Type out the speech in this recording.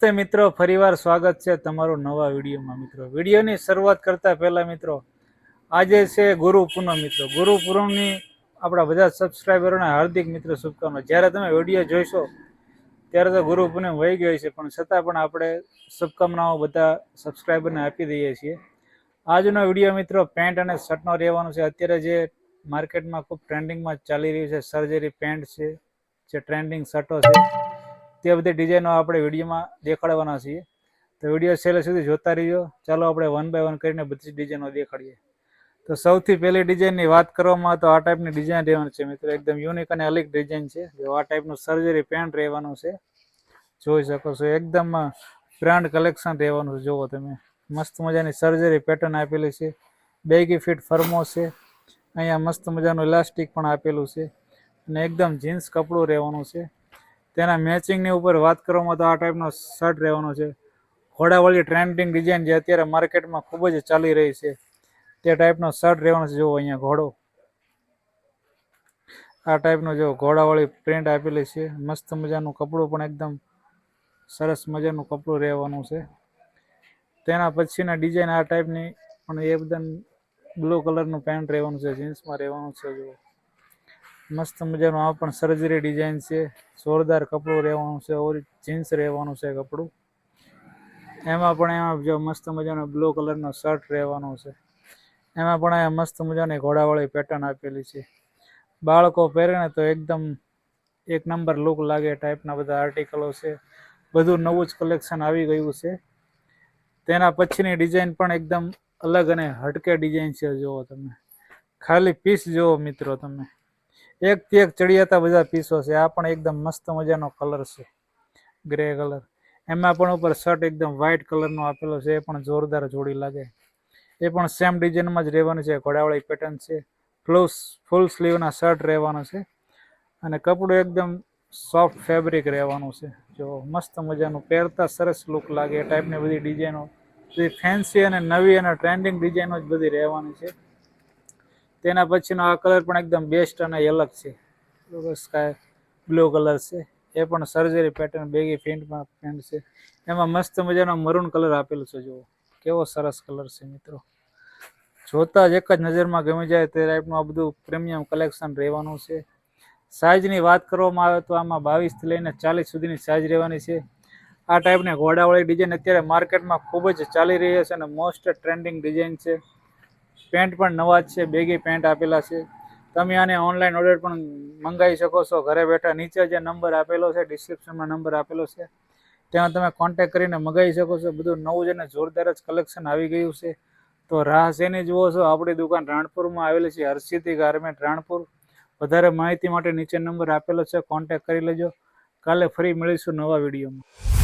નમસ્તે મિત્રો, ફરીવાર સ્વાગત છે તમારું નવા વિડીયોમાં. મિત્રો, વિડીયોની શરૂઆત કરતા પહેલા મિત્રો, આજે છે ગુરુ પૂનમ. મિત્રો, ગુરુ પૂનમની આપણા બધા સબસ્ક્રાઈબરોને હાર્દિક મિત્રો શુભકામના. જ્યારે તમે વિડીયો જોઈશો ત્યારે તો ગુરુ પૂનમ વહી ગઈ છે, પણ છતાં પણ આપણે શુભકામનાઓ બધા સબસ્ક્રાઈબરને આપી દઈએ છીએ. આજનો વિડીયો મિત્રો પેન્ટ અને શર્ટનો રહેવાનો છે. અત્યારે જે માર્કેટમાં ખૂબ ટ્રેન્ડિંગમાં ચાલી રહ્યું છે સર્જરી પેન્ટ છે, જે ટ્રેન્ડિંગ શર્ટો છે, તે બધી ડિઝાઇનો આપણે વિડીયોમાં દેખાડવાના છીએ. તો વિડીયો છેલ્લે સુધી જોતા રહીજો. ચાલો આપણે વન બાય વન કરીને બધી ડિઝાઇનો દેખાડીએ. તો સૌથી પહેલી ડિઝાઇનની વાત કરવામાં તો આ ટાઈપની ડિઝાઇન રહેવાની છે મિત્રો. એકદમ યુનિક અને અલગ ડિઝાઇન છે. જો આ ટાઈપનું સર્જરી પેન્ટ રહેવાનું છે, જોઈ શકો છો. એકદમ બ્રાન્ડ કલેક્શન રહેવાનું છે. જુઓ તમે, મસ્ત મજાની સર્જરી પેટર્ન આપેલી છે. બેગી ફિટ ફર્મો છે. અહીંયા મસ્ત મજાનું ઇલાસ્ટિક પણ આપેલું છે અને એકદમ જીન્સ કપડું રહેવાનું છે. તેના મેચિંગની ઉપર વાત કરવામાં તો આ ટાઈપનો શર્ટ રહેવાનો છે. ઘોડાવાળી ટ્રેન્ડિંગ ડિઝાઇન જે અત્યારે માર્કેટમાં ખૂબ જ ચાલી રહી છે, તે ટાઈપનો શર્ટ રહેવાનો છે. જુઓ અહીંયા ઘોડો, આ ટાઈપનો જો ઘોડાવાળી પ્રિન્ટ આપેલી છે. મસ્ત મજાનું કપડું પણ એકદમ સરસ મજાનું કપડું રહેવાનું છે. તેના પછીના ડિઝાઇન આ ટાઈપની પણ એકદમ બ્લુ કલરનું પેન્ટ રહેવાનું છે, જીન્સમાં રહેવાનું છે. જુઓ મસ્ત મજાનું આ પણ સર્જરી ડિઝાઇન છે. જોરદાર કપડું રહેવાનું છે. જીન્સ રહેવાનું છે કપડું. એમાં જો મસ્ત મજાનો બ્લુ કલરનો શર્ટ રહેવાનો છે. એમાં પણ અહીંયા મસ્ત મજાની ઘોડાવાળી પેટર્ન આપેલી છે. બાળકો પહેરે ને તો એકદમ એક નંબર લુક લાગે ટાઈપના બધા આર્ટિકલો છે. બધું નવું જ કલેક્શન આવી ગયું છે. તેના પછીની ડિઝાઇન પણ એકદમ અલગ અને હટકે ડિઝાઇન છે. જુઓ તમે, ખાલી પીસ જુઓ મિત્રો તમે, એકથી એક ચડિયાતા બધા પીસો છે. આ પણ એકદમ મસ્ત મજાનો કલર છે, ગ્રે કલર. એમાં પણ ઉપર શર્ટ એકદમ વ્હાઇટ કલરનો આપેલો છે. એ પણ જોરદાર જોડી લાગે. એ પણ સેમ ડિઝાઇનમાં જ રહેવાની છે. ઘોડાવાળી પેટર્ન છે. ફૂલ સ્લીવના શર્ટ રહેવાનો છે અને કપડું એકદમ સોફ્ટ ફેબ્રિક રહેવાનું છે. જો મસ્ત મજાનું, પહેરતા સરસ લુક લાગે એ ટાઈપની બધી ડિઝાઇનો, બધી ફેન્સી અને નવી અને ટ્રેન્ડિંગ ડિઝાઇનો જ બધી રહેવાની છે. તેના પછીનો આ કલર પણ એકદમ બેસ્ટ અને અલગ છે. સ્કાય બ્લુ કલર છે. એ પણ સર્જરી પેટર્ન બેગી પ્રિન્ટમાં પેન્ટ છે. એમાં મસ્ત મજાનો મરૂન કલર આપેલું છે. જુઓ કેવો સરસ કલર છે મિત્રો. જોતા જ એક જ નજરમાં ગમી જાય તે ટાઈપનું આ બધું પ્રીમિયમ કલેક્શન રહેવાનું છે. સાઇઝની વાત કરવામાં આવે તો આમાં 22 થી લઈને 40 સુધીની સાઇઝ રહેવાની છે. આ ટાઈપની ઘોડાવાળી ડિઝાઇન અત્યારે માર્કેટમાં ખૂબ જ ચાલી રહી છે અને મોસ્ટ ટ્રેન્ડિંગ ડિઝાઇન છે. પેન્ટ પણ નવા જ છે, બેગી પેન્ટ આપેલા છે. તમે આને ઓનલાઈન ઓર્ડર પણ મંગાવી શકો છો ઘરે બેઠા. નીચે જે નંબર આપેલો છે, ડિસ્ક્રિપ્શનમાં નંબર આપેલો છે, ત્યાં તમે કોન્ટેક્ટ કરીને મંગાવી શકો છો. બધું નવું જ અને જોરદાર જ કલેક્શન આવી ગયું છે. તો રાહ શેની જુઓ છો? આપણી દુકાન રાણપુરમાં આવેલી છે, હર્ષિતી ગારમેન્ટ રાણપુર. વધારે માહિતી માટે નીચે નંબર આપેલો છે, કોન્ટેક્ટ કરી લેજો. કાલે ફરી મળીશું નવા વિડીયોમાં.